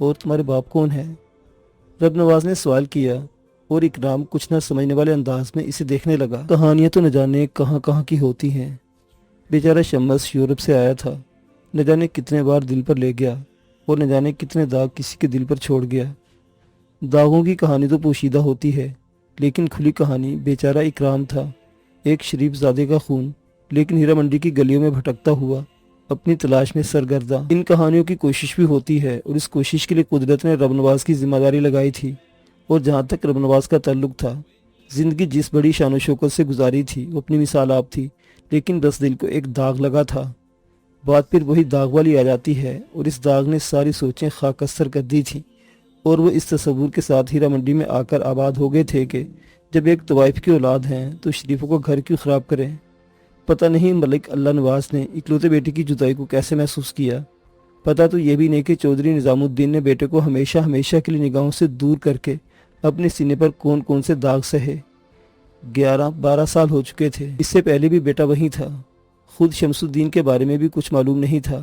اور تمہارے باپ کون ہیں؟ رب نواز نے سوال کیا اور اکرام کچھ نہ سمجھنے والے انداز میں اسے دیکھنے لگا۔ کہانیاں تو نہ جانے کہاں کہاں کی ہوتی ہیں۔ بیچارہ شمس یورپ سے آیا تھا، نہ جانے کتنے بار دل پر لے گیا اور نہ جانے کتنے داغ کسی کے دل پر چھوڑ گیا۔ داغوں کی کہانی تو پوشیدہ ہوتی ہے، لیکن کھلی کہانی بیچارہ اکرام تھا، ایک شریف زادے کا خون، لیکن ہیرا منڈی کی گلیوں میں بھٹکتا ہوا، اپنی تلاش میں سرگرداں۔ ان کہانیوں کی کوشش بھی ہوتی ہے، اور اس کوشش کے لیے قدرت نے رب نواز کی ذمہ داری لگائی تھی۔ اور جہاں تک رب نواز کا تعلق تھا، زندگی جس بڑی شان و شوکت سے گزاری تھی وہ اپنی مثال آپ تھی، لیکن بس دل کو ایک داغ لگا تھا۔ بات پھر وہی داغ والی آ جاتی ہے، اور اس داغ نے ساری سوچیں خاکستر کر دی تھی، اور وہ اس تصور کے ساتھ ہیرا منڈی میں آ کر آباد ہو گئے تھے کہ جب ایک طوائف کی اولاد ہیں تو شریفوں کو گھر کیوں خراب کریں۔ پتہ نہیں ملک اللہ نواز نے اکلوتے بیٹے کی جدائی کو کیسے محسوس کیا۔ پتہ تو یہ بھی نہیں کہ چودھری نظام الدین نے بیٹے کو ہمیشہ ہمیشہ کے لیے نگاہوں سے دور کر کے اپنے سینے پر کون کون سے داغ سہے۔ 11-12 سال ہو چکے تھے، اس سے پہلے بھی بیٹا وہیں تھا۔ خود شمس الدین کے بارے میں بھی کچھ معلوم نہیں تھا،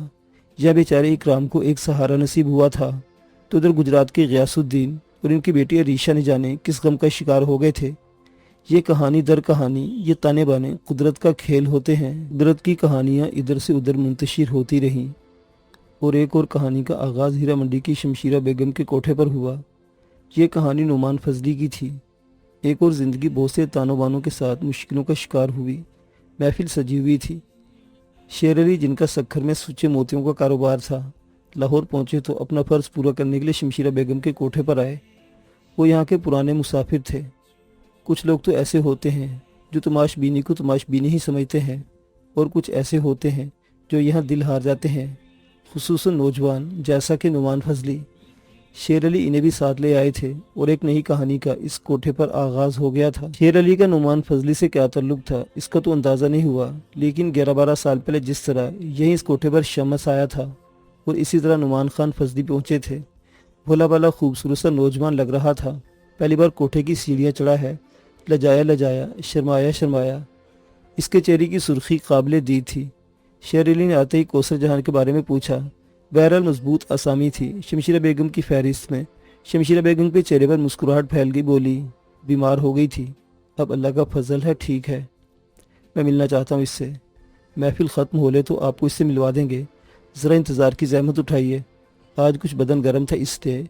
یا بیچارے اکرام کو ایک سہارا نصیب ہوا تھا، تو ادھر گجرات کے غیاث الدین اور ان کی بیٹی عریشہ نے جانے کس غم کا شکار ہو گئے تھے۔ یہ کہانی در کہانی، یہ تانے بانے قدرت کا کھیل ہوتے ہیں۔ قدرت کی کہانیاں ادھر سے ادھر منتشر ہوتی رہیں، اور ایک اور کہانی کا آغاز ہیرا منڈی کی شمشیرہ بیگم کے کوٹھے پر ہوا۔ یہ کہانی نعمان فضلی کی تھی۔ ایک اور زندگی بہت سے تانوں بانوں کے ساتھ مشکلوں کا شکار ہوئی۔ محفل سجی ہوئی تھی۔ شیر علی، جن کا سکھر میں سچے موتیوں کا کاروبار تھا، لاہور پہنچے تو اپنا فرض پورا کرنے کے لیے شمشیرہ بیگم کے کوٹھے پر آئے۔ وہ یہاں کے پرانے مسافر تھے۔ کچھ لوگ تو ایسے ہوتے ہیں جو تماش بینی کو تماش بینی ہی سمجھتے ہیں، اور کچھ ایسے ہوتے ہیں جو یہاں دل ہار جاتے ہیں، خصوصاً نوجوان جیسا کہ نعمان فضلی۔ شیر علی انہیں بھی ساتھ لے آئے تھے، اور ایک نئی کہانی کا اس کوٹھے پر آغاز ہو گیا تھا۔ شیر علی کا نعمان فضلی سے کیا تعلق تھا اس کا تو اندازہ نہیں ہوا، لیکن 11-12 سال پہلے جس طرح یہیں اس کوٹھے پر شمس آیا تھا، اور اسی طرح نعمان خان فضلی پہنچے تھے۔ بھولا بالا خوبصورت سا نوجوان لگ رہا تھا، پہلی بار کوٹھے کی سیڑھیاں چڑھا ہے، لجایا لجایا، شرمایا شرمایا۔ اس کے چہرے کی سرخی قابل دید تھی۔ شیر علی نے آتے ہی کوثر جہاں کے بارے میں پوچھا۔ بہرحال مضبوط اسامی تھی شمشیرہ بیگم کی فہرست میں۔ شمشیرہ بیگم کے چہرے پر مسکراہٹ پھیل گئی، بولی، بیمار ہو گئی تھی، اب اللہ کا فضل ہے ٹھیک ہے۔ میں ملنا چاہتا ہوں اس سے۔ محفل ختم ہو لے تو آپ کو اس سے ملوا دیں گے، ذرا انتظار کی زحمت اٹھائیے۔ آج کچھ بدن گرم تھا اس لیے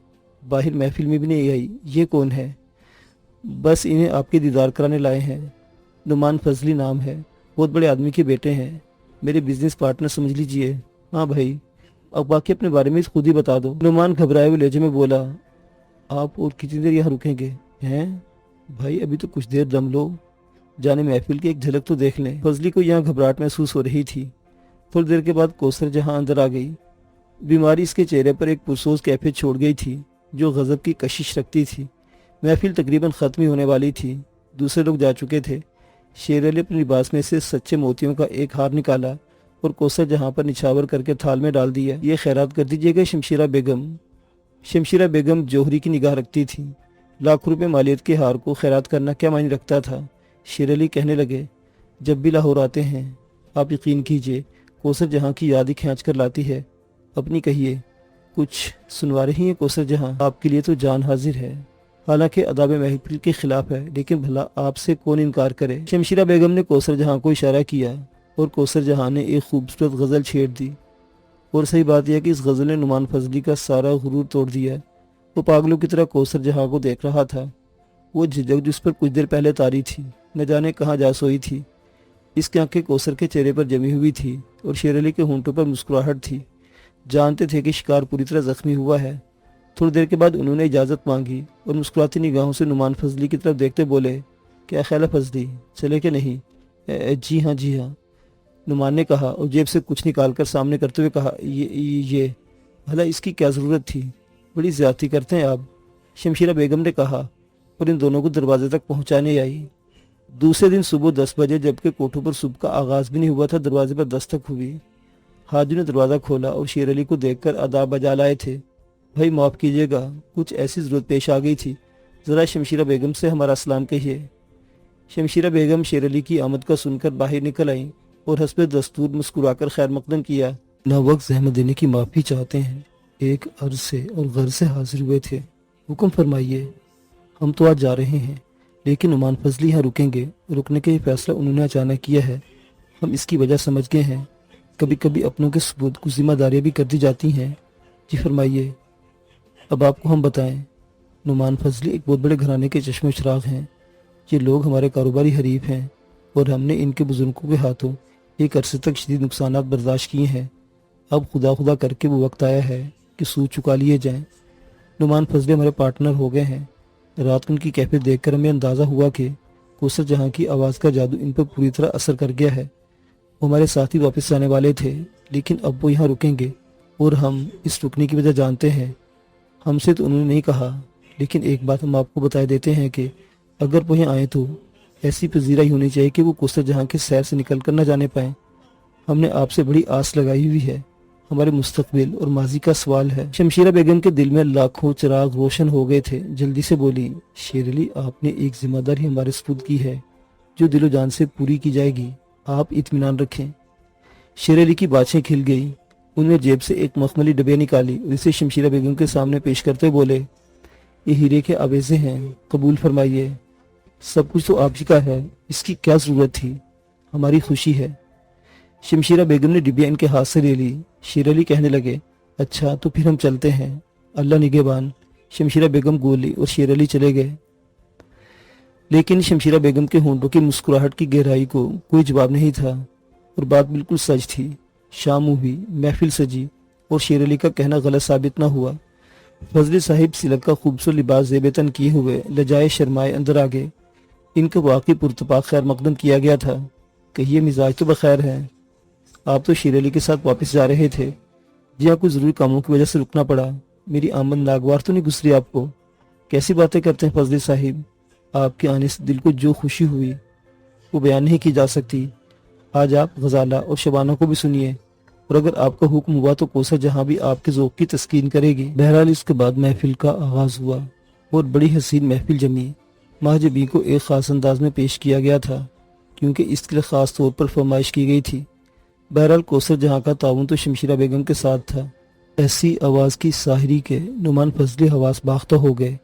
باہر محفل میں بھی نہیں آئی۔ یہ کون ہے؟ بس انہیں آپ کے دیدار کرانے لائے ہیں۔ نعمان فضلی نام ہے، بہت بڑے آدمی کے بیٹے ہیں، میرے بزنس پارٹنر سمجھ لیجئے۔ ہاں بھائی، اب باقی اپنے بارے میں خود ہی بتا دو۔ نعمان گھبرائے ہوئے لہجے میں بولا، آپ اور کتنی دیر یہاں رکیں گے؟ ہیں بھائی، ابھی تو کچھ دیر دم لو، جانے محفل کی ایک جھلک تو دیکھ لیں۔ فضلی کو یہاں گھبراہٹ محسوس ہو رہی تھی۔ تھوڑی دیر کے بعد کوثر جہاں اندر آ گئی۔ بیماری اس کے چہرے پر ایک پرسوز کیفیت چھوڑ گئی تھی جو غضب کی کشش رکھتی تھی۔ محفل تقریباً ختم ہی ہونے والی تھی، دوسرے لوگ جا چکے تھے۔ شیر علی اپنے لباس میں سے سچے موتیوں کا ایک ہار نکالا اور کوثر جہاں پر نچھاور کر کے تھال میں ڈال دیا۔ یہ خیرات کر دیجیے گا شمشیرہ بیگم۔ شمشیرہ بیگم جوہری کی نگاہ رکھتی تھی۔ لاکھ روپے مالیت کے ہار کو خیرات کرنا کیا معنی رکھتا تھا؟ شیر علی کہنے لگے، جب بھی لاہور آتے ہیں آپ یقین کیجئے کوثر جہاں کی یاد ہی کھینچ کر لاتی ہے۔ اپنی کہیے، کچھ سنوا رہی ہیں کوثر جہاں؟ آپ کے لیے تو جان حاضر ہے، حالانکہ آداب محفل کے خلاف ہے، لیکن بھلا آپ سے کون انکار کرے؟ شمشیرہ بیگم نے کوثر جہاں کو اشارہ کیا اور کوثر جہاں نے ایک خوبصورت غزل چھیڑ دی۔ اور صحیح بات یہ کہ اس غزل نے نعمان فضلی کا سارا غرور توڑ دیا۔ وہ پاگلوں کی طرح کوثر جہاں کو دیکھ رہا تھا۔ وہ جھجک جس پر کچھ دیر پہلے تاری تھی نہ جانے کہاں جا سوئی تھی۔ اس کی آنکھیں کوثر کے چہرے پر جمی ہوئی تھی اور شیر علی کے ہونٹوں پر مسکراہٹ تھی۔ جانتے تھے کہ شکار پوری طرح زخمی ہوا ہے۔ تھوڑی دیر کے بعد انہوں نے اجازت مانگی اور مسکراتی نگاہوں سے نعمان فضلی کی طرف دیکھتے بولے، کیا خیال ہے فضلی، چلے کہ نہیں؟ جی ہاں جی ہاں، نعمان نے کہا اور جیب سے کچھ نکال کر سامنے کرتے ہوئے کہا، یہ بھلا اس کی کیا ضرورت تھی؟ بڑی زیادتی کرتے ہیں آپ، شمشیرہ بیگم نے کہا اور ان دونوں کو دروازے تک پہنچانے آئی۔ دوسرے دن صبح 10 بجے جبکہ کوٹھوں پر صبح کا آغاز بھی نہیں ہوا تھا، دروازے پر دستک ہوئی۔ حاجی نے دروازہ کھولا اور شیر علی کو دیکھ کر آداب بجا لائے تھے۔ بھائی معاف کیجیے گا، کچھ ایسی ضرورت پیش آ گئی تھی، ذرا شمشیرہ بیگم سے ہمارا سلام کہیے۔ شمشیرہ بیگم شیر علی کی آمد کا سن کر باہر نکل آئیں اور حسب دستور مسکرا کر خیر مقدم کیا۔ نا وقت زحمت دینے کی معافی چاہتے ہیں، ایک عرض سے اور غرض سے حاضر ہوئے تھے۔ حکم فرمائیے۔ ہم تو آج جا رہے ہیں، لیکن نعمان فضلی یہاں رکیں گے۔ رکنے کا یہ فیصلہ انہوں نے اچانک کیا ہے۔ ہم اس کی وجہ سمجھ گئے ہیں۔ کبھی کبھی اپنوں کے ثبوت کو ذمہ داریاں بھی کر دی جاتی ہیں۔ جی فرمائیے، اب آپ کو ہم بتائیں۔ نعمان فضلی ایک بہت بڑے گھرانے کے چشم و چراغ ہیں۔ یہ لوگ ہمارے کاروباری حریف ہیں اور ہم نے ان کے بزرگوں کے ہاتھوں ایک عرصے تک شدید نقصانات برداشت کیے ہیں۔ اب خدا خدا کر کے وہ وقت آیا ہے کہ سود چکا لیے جائیں۔ نعمان فضلی ہمارے پارٹنر ہو گئے ہیں۔ رات ان کی کیفیت دیکھ کر ہمیں اندازہ ہوا کہ کوثر جہاں کی آواز کا جادو ان پر پوری طرح اثر کر گیا ہے۔ وہ ہمارے ساتھ ہی واپس جانے والے تھے، لیکن اب وہ یہاں رکیں گے اور ہم اس رکنے کی وجہ جانتے ہیں۔ ہم سے تو انہوں نے نہیں کہا، لیکن ایک بات ہم آپ کو بتائے دیتے ہیں کہ اگر وہ یہاں آئیں تو ایسی پذیرائی ہونی چاہیے کہ وہ کوثر جہاں کے سیر سے نکل کر نہ جانے پائیں۔ ہم نے آپ سے بڑی آس لگائی ہوئی ہے۔ ہمارے مستقبل اور ماضی کا سوال ہے۔ شمشیرہ بیگم کے دل میں لاکھوں چراغ روشن ہو گئے تھے۔ جلدی سے بولی، شیر علی، آپ نے ایک ذمہ داری ہمارے سپرد کی ہے جو دل و جان سے پوری کی جائے گی۔ آپ اطمینان رکھیں۔ شیر علی کی باتیں کھل گئی۔ انہوں نے جیب سے ایک مخملی ڈبیا نکالی اور اسے شمشیرہ بیگم کے سامنے پیش کرتے بولے، یہ ہیرے کے آویزے ہیں، قبول فرمائیے۔ سب کچھ تو آپ ہی کا ہے، اس کی کیا ضرورت تھی؟ ہماری خوشی ہے۔ شمشیرہ بیگم نے ڈبیا ان کے ہاتھ سے لے لی۔ شیر علی کہنے لگے، اچھا تو پھر ہم چلتے ہیں، اللہ نگہبان۔ شمشیرہ بیگم گولی اور شیر علی چلے گئے، لیکن شمشیرہ بیگم کے ہونٹوں کی مسکراہٹ کی گہرائی کو کوئی جواب نہیں تھا، اور بات بالکل سچ تھی۔ شام ہوئی، محفل سجی، اور شیر علی کا کہنا غلط ثابت نہ ہوا۔ فضلی صاحب سلک کا خوبصورت لباس زیب تن کیے ہوئے لجائے شرمائے اندر آگے۔ ان کا واقعی پرتپاک خیر مقدم کیا گیا تھا۔ کہیے مزاج تو بخیر ہے؟ آپ تو شیر علی کے ساتھ واپس جا رہے تھے؟ جی ہاں، کچھ ضروری کاموں کی وجہ سے رکنا پڑا۔ میری آمد ناگوار تو نہیں گزری آپ کو؟ کیسی باتیں کرتے ہیں فضلی صاحب؟ آپ کے آنے سے دل کو جو خوشی ہوئی وہ بیان نہیں کی جا سکتی۔ آج آپ غزالہ اور شبانہ کو بھی سنیے، اور اگر آپ کا حکم ہوا تو کوثر جہاں بھی آپ کے ذوق کی تسکین کرے گی۔ بہرحال اس کے بعد محفل کا آغاز ہوا اور بڑی حسین محفل جمی۔ مہجبی کو ایک خاص انداز میں پیش کیا گیا تھا، کیونکہ اس کے لیے خاص طور پر فرمائش کی گئی تھی۔ بہرحال کوثر جہاں کا تعاون تو شمشیرہ بیگم کے ساتھ تھا۔ ایسی آواز کی ساحری کے نعمان فضلی حواس باختہ ہو گئے۔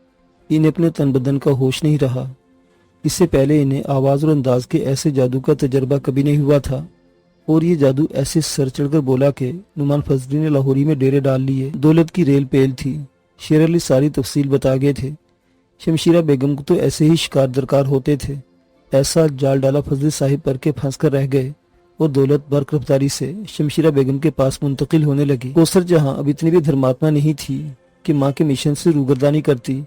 انہیں اپنے تن بدن کا ہوش نہیں رہا۔ اس سے پہلے انہیں آواز اور انداز کے ایسے جادو کا تجربہ کبھی نہیں ہوا تھا، اور یہ جادو ایسے سر چڑھ کر بولا کہ نعمان فضلی نے لاہوری میں ڈیرے ڈال لیے۔ دولت کی ریل پیل تھی۔ شیر علی ساری تفصیل بتا گئے تھے۔ شمشیرہ بیگم کو تو ایسے ہی شکار درکار ہوتے تھے۔ ایسا جال ڈالا فضلی صاحب پر کے پھنس کر رہ گئے، اور دولت برق رفتاری سے شمشیرہ بیگم کے پاس منتقل ہونے لگی۔ کوثر جہاں اب اتنی بھی دھرماتما نہیں تھی کہ ماں کے مشن سے روگردانی کرتی۔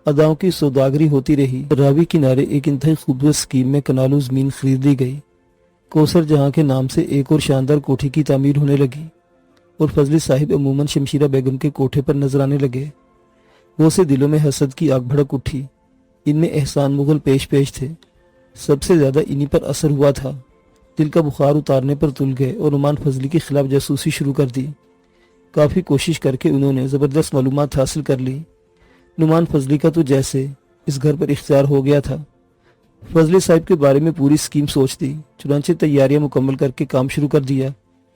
اداؤں کی سوداگری ہوتی رہی۔ راوی کنارے ایک انتہائی خوبصورت اسکیم میں کنالوں زمین خرید لی گئی۔ کوثر جہاں کے نام سے ایک اور شاندار کوٹھی کی تعمیر ہونے لگی، اور فضلی صاحب عموماً شمشیرہ بیگم کے کوٹھے پر نظر آنے لگے۔ وہ سے دلوں میں حسد کی آگ بھڑک اٹھی۔ ان میں احسان مغل پیش پیش تھے۔ سب سے زیادہ انہی پر اثر ہوا تھا۔ دل کا بخار اتارنے پر تل گئے اور نعمان فضلی کے خلاف جاسوسی شروع کر دی۔ کافی کوشش کر کے انہوں نے زبردست معلومات حاصل کر لی۔ نعمان فضلی کا تو جیسے اس گھر پر اختیار ہو گیا تھا۔ فضلی صاحب کے بارے میں پوری اسکیم سوچ دی، چنانچہ تیاریاں مکمل کر کے کام شروع کر دیا،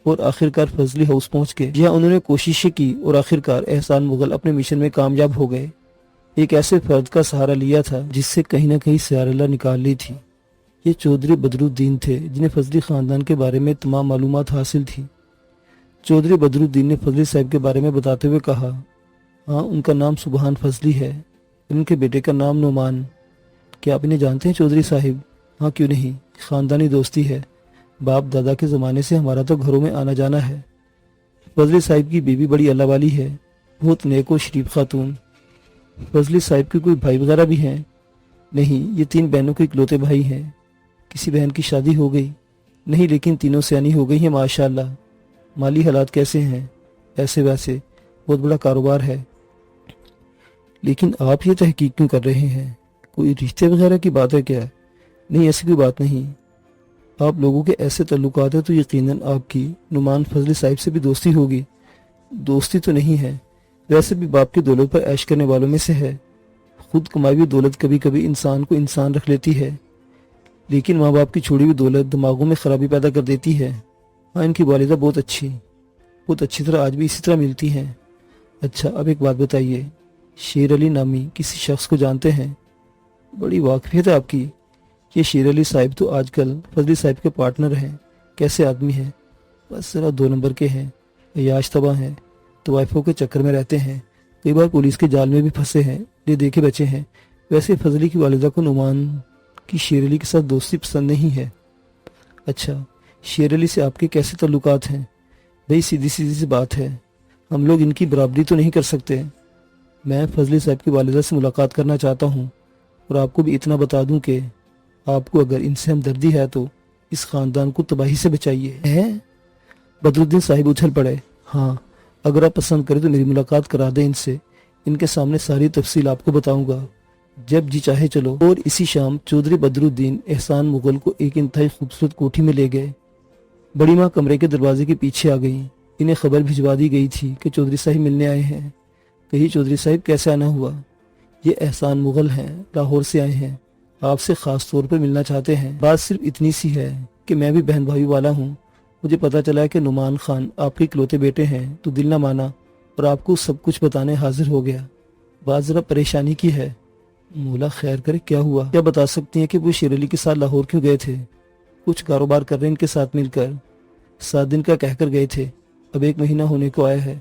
اور آخرکار فضلی ہاؤس پہنچ گئے، جہاں انہوں نے کوششیں کی اور آخرکار احسان مغل اپنے مشن میں کامیاب ہو گئے۔ ایک ایسے فرد کا سہارا لیا تھا جس سے کہیں نہ کہیں سیار اللہ نکال لی تھی۔ یہ چودھری بدرالدین تھے، جنہیں فضلی خاندان کے بارے میں تمام معلومات حاصل تھی۔ چودھری بدرالدین نے فضلی صاحب کے بارے میں بتاتے ہوئے کہا، ہاں، ان کا نام سبحان فضلی ہے، ان کے بیٹے کا نام نعمان۔ کیا آپ انہیں جانتے ہیں چودھری صاحب؟ ہاں، کیوں نہیں، خاندانی دوستی ہے، باپ دادا کے زمانے سے ہمارا تو گھروں میں آنا جانا ہے۔ فضلی صاحب کی بیوی بڑی اللہ والی ہے، بہت نیک و شریف خاتون۔ فضلی صاحب کے کوئی بھائی وغیرہ بھی ہیں؟ نہیں، یہ 3 بہنوں کے اکلوتے بھائی ہیں۔ کسی بہن کی شادی ہو گئی؟ نہیں، لیکن تینوں سیانی ہو گئی ہیں ماشاءاللہ۔ مالی حالات کیسے ہیں؟ ایسے ویسے، بہت بڑا کاروبار ہے۔ لیکن آپ یہ تحقیق کیوں کر رہے ہیں؟ کوئی رشتے وغیرہ کی بات ہے کیا؟ نہیں، ایسی کوئی بات نہیں۔ آپ لوگوں کے ایسے تعلقات ہیں تو یقیناً آپ کی نعمان فضلی صاحب سے بھی دوستی ہوگی۔ دوستی تو نہیں ہے، ویسے بھی باپ کی دولت پر عیش کرنے والوں میں سے ہے۔ خود کمائی ہوئی دولت کبھی کبھی انسان کو انسان رکھ لیتی ہے، لیکن ماں باپ کی چھوڑی ہوئی دولت دماغوں میں خرابی پیدا کر دیتی ہے۔ ہاں، ان کی والدہ بہت اچھی طرح آج بھی اسی طرح ملتی ہیں۔ اچھا اب ایک بات بتائیے، شیر علی نامی کسی شخص کو جانتے ہیں؟ بڑی واقفیت ہے آپ کی۔ یہ شیر علی صاحب تو آج کل فضلی صاحب کے پارٹنر ہیں۔ کیسے آدمی ہیں؟ بس ذرا 2 نمبر کے ہیں، عیاش طبع ہیں، طوائفوں کے چکر میں رہتے ہیں، کئی بار پولیس کے جال میں بھی پھنسے ہیں، یہ دیکھے بچے ہیں۔ ویسے فضلی کی والدہ کو نعمان کی شیر علی کے ساتھ دوستی پسند نہیں ہے۔ اچھا، شیر علی سے آپ کے کیسے تعلقات ہیں؟ بھئی سیدھی سیدھی سی بات ہے، ہم لوگ ان کی برابری تو نہیں کر سکتے۔ میں فضلی صاحب کی والدہ سے ملاقات کرنا چاہتا ہوں، اور آپ کو بھی اتنا بتا دوں کہ آپ کو اگر ان سے ہمدردی ہے تو اس خاندان کو تباہی سے بچائیے۔ بدرالدین صاحب اچھل پڑے۔ ہاں، اگر آپ پسند کریں تو میری ملاقات کرا دیں ان سے، ان کے سامنے ساری تفصیل آپ کو بتاؤں گا، جب جی چاہے چلو۔ اور اسی شام چودھری بدرالدین احسان مغل کو ایک انتہائی خوبصورت کوٹھی میں لے گئے۔ بڑی ماں کمرے کے دروازے کے پیچھے آ گئی۔ انہیں خبر بھجوا دی گئی تھی کہ چودھری صاحب ملنے آئے ہیں۔ کہی چودھری صاحب کیسے آنا ہوا؟ یہ احسان مغل ہیں، لاہور سے آئے ہیں، آپ سے خاص طور پر ملنا چاہتے ہیں۔ بات صرف اتنی سی ہے کہ میں بھی بہن بھائی والا ہوں، مجھے پتا چلا کہ نعمان خان آپ کے اکلوتے بیٹے ہیں تو دل نہ مانا اور آپ کو سب کچھ بتانے حاضر ہو گیا۔ بات ذرا پریشانی کی ہے۔ مولا خیر کرے، کیا ہوا؟ کیا بتا سکتی ہیں کہ وہ شیر علی کے ساتھ لاہور کیوں گئے تھے؟ کچھ کاروبار کر رہے ان کے ساتھ مل کر، 7 دن کا کہہ کر گئے تھے، اب 1 مہینہ ہونے کو آیا ہے۔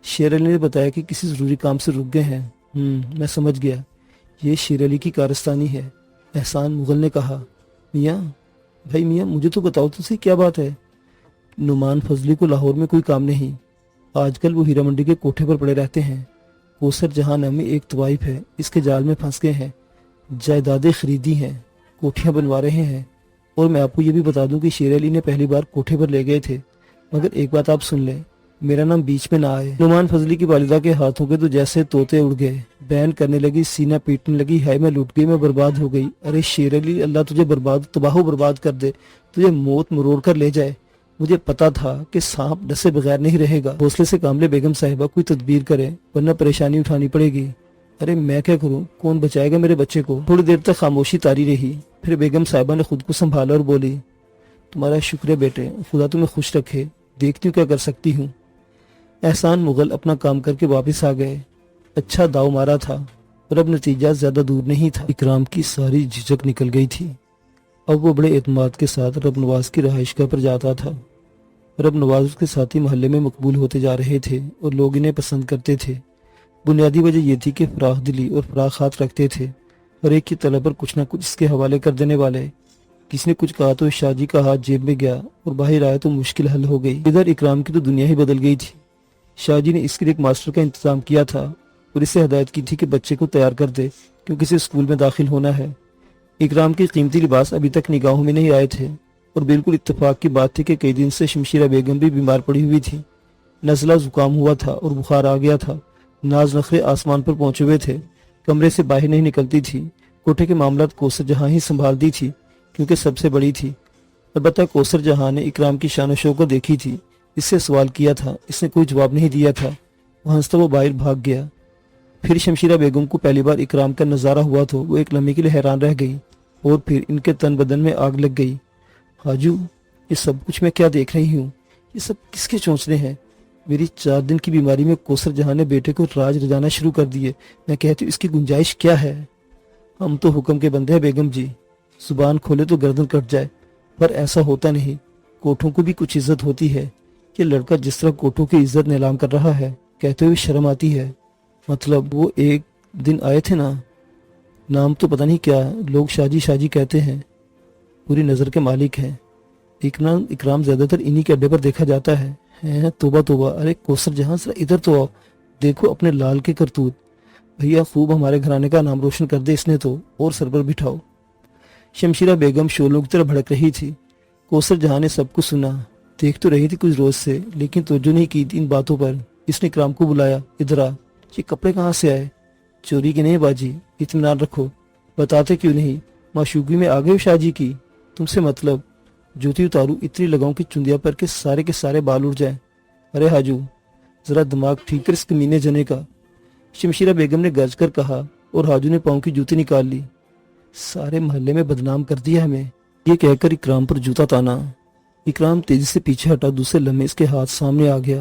شیر علی نے بتایا کہ کسی ضروری کام سے رک گئے ہیں۔ میں سمجھ گیا، یہ شیر علی کی کارستانی ہے۔ احسان مغل نے کہا۔ میاں، بھائی میاں مجھے تو بتاؤ تو صحیح کیا بات ہے؟ نعمان فضلی کو لاہور میں کوئی کام نہیں، آج کل وہ ہیرا منڈی کے کوٹھے پر پڑے رہتے ہیں۔ کوثر جہاں نامی ایک طوائف ہے، اس کے جال میں پھنس گئے ہیں، جائیدادیں خریدی ہیں، کوٹھیاں بنوا رہے ہیں۔ اور میں آپ کو یہ بھی بتا دوں کہ شیر علی نے پہلی بار کوٹھے پر لے گئے تھے، مگر ایک بات آپ سن لیں، میرا نام بیچ میں نہ آئے۔ نعمان فضلی کی والدہ کے ہاتھوں کے تو جیسے طوطے اڑ گئے، بین کرنے لگی، سینہ پیٹنے لگی، ہائے میں لٹ گئی، میں برباد ہو گئی۔ ارے شیر علی، اللہ تجھے تباہ و برباد کر دے، تجھے موت مروڑ کر لے جائے۔ مجھے پتا تھا کہ سانپ ڈسے بغیر نہیں رہے گا۔ حوصلے سے کام لے بیگم صاحبہ، کوئی تدبیر کرے ورنہ پریشانی اٹھانی پڑے گی۔ ارے میں کیا کروں، کون بچائے گا میرے بچے کو؟ تھوڑی دیر تک خاموشی طاری رہی، پھر بیگم صاحبہ نے خود کو سنبھالا اور بولی، تمہارا شکریہ بیٹے، خدا تمہیں خوش رکھے، دیکھتی ہوں کیا کر سکتی ہوں۔ احسان مغل اپنا کام کر کے واپس آ گئے۔ اچھا داؤ مارا تھا، اور اب نتیجہ زیادہ دور نہیں تھا۔ اکرام کی ساری جھجک نکل گئی تھی۔ اب وہ بڑے اعتماد کے ساتھ رب نواز کی رہائش گاہ پر جاتا تھا۔ رب نواز اس کے ساتھی محلے میں مقبول ہوتے جا رہے تھے اور لوگ انہیں پسند کرتے تھے۔ بنیادی وجہ یہ تھی کہ فراخ دلی اور فراخ ہاتھ رکھتے تھے، اور ایک کی طلب پر کچھ نہ کچھ اس کے حوالے کر دینے والے۔ کسی نے کچھ کہا تو شاہ جی کا ہاتھ جیب میں گیا اور باہر آیا تو مشکل حل ہو گئی۔ ادھر اکرام کی تو دنیا ہی بدل گئی تھی۔ شاہ جی نے اس کے لیے ایک ماسٹر کا انتظام کیا تھا اور اسے ہدایت کی تھی کہ بچے کو تیار کر دے کیونکہ اسے اسکول میں داخل ہونا ہے۔ اکرام کے قیمتی لباس ابھی تک نگاہوں میں نہیں آئے تھے، اور بالکل اتفاق کی بات تھی کہ کئی دن سے شمشیرہ بیگم بھی بیمار پڑی ہوئی تھی۔ نزلہ زکام ہوا تھا اور بخار آ گیا تھا۔ ناز نخرے آسمان پر پہنچے ہوئے تھے، کمرے سے باہر نہیں نکلتی تھی۔ کوٹھے کے معاملات کوثر جہاں ہی سنبھالتی تھی کیونکہ سب سے بڑی تھی۔ البتہ کوثر جہاں نے اکرام کی شان و شوکت دیکھی تھی، اس سے سوال کیا تھا، اس نے کوئی جواب نہیں دیا تھا۔ وہ ہنستا وہ باہر بھاگ گیا۔ پھر شمشیرہ بیگم کو پہلی بار اکرام کا نظارہ ہوا تو وہ ایک لمحے کے لیے حیران رہ گئی، اور پھر ان کے تن بدن میں آگ لگ گئی۔ حاجو، یہ سب کچھ میں کیا دیکھ رہی ہوں؟ یہ سب کس کے چونچلے ہیں؟ میری 4 دن کی بیماری میں کوثر جہاں نے بیٹے کو راج رجانا شروع کر دیے۔ میں کہتی ہوں اس کی گنجائش کیا ہے؟ ہم تو حکم کے بندے ہیں بیگم جی، زبان کھولے تو گردن کٹ جائے، پر ایسا ہوتا نہیں۔ کوٹھوں کو بھی کچھ عزت ہوتی ہے۔ یہ لڑکا جس طرح کوٹھوں کی عزت نیلام کر رہا ہے، کہتے ہوئے شرم آتی ہے۔ مطلب وہ ایک دن آئے تھے نا، نام تو پتہ نہیں کیا، لوگ شاہ جی کہتے ہیں، پوری نظر کے مالک ہیں۔ اکرام زیادہ تر انہی کے اڈے پر دیکھا جاتا ہے۔ توبہ توبہ، ارے کوثر جہاں ذرا ادھر تو آؤ، دیکھو اپنے لال کے کرتوت۔ بھیا خوب ہمارے گھرانے کا نام روشن کر دے اس نے تو، اور سر پر بٹھاؤ۔ شمشیرہ بیگم شعلوں کی طرح بھڑک رہی تھی۔ کوثر جہاں نے سب کچھ سنا، دیکھ تو رہی تھی کچھ روز سے، لیکن توجہ نہیں کی تھی ان باتوں پر۔ اس نے اکرام کو بلایا، ادھر آ، یہ کپڑے کہاں سے آئے؟ چوری کے نہیں باجی، اطمینان رکھو، بتاتے کیوں نہیں؟ معشوقی میں آ گئے ہو شاہ جی کی؟ تم سے مطلب؟ جوتی اتارو، اتنی لگاؤں کہ چندیا پر کے سارے بال اڑ جائیں۔ ارے حاجو، ذرا دماغ ٹھیک کر اس کمینے جنے کا، شمشیرہ بیگم نے گرج کر کہا، اور حاجو نے پاؤں کی جوتی نکال لی۔ سارے محلے میں بدنام کر دیا ہمیں، یہ کہہ کر اکرام پر جوتا تانا۔ اکرام تیزی سے پیچھے ہٹا، دوسرے لمحے اس کے ہاتھ سامنے آ گیا۔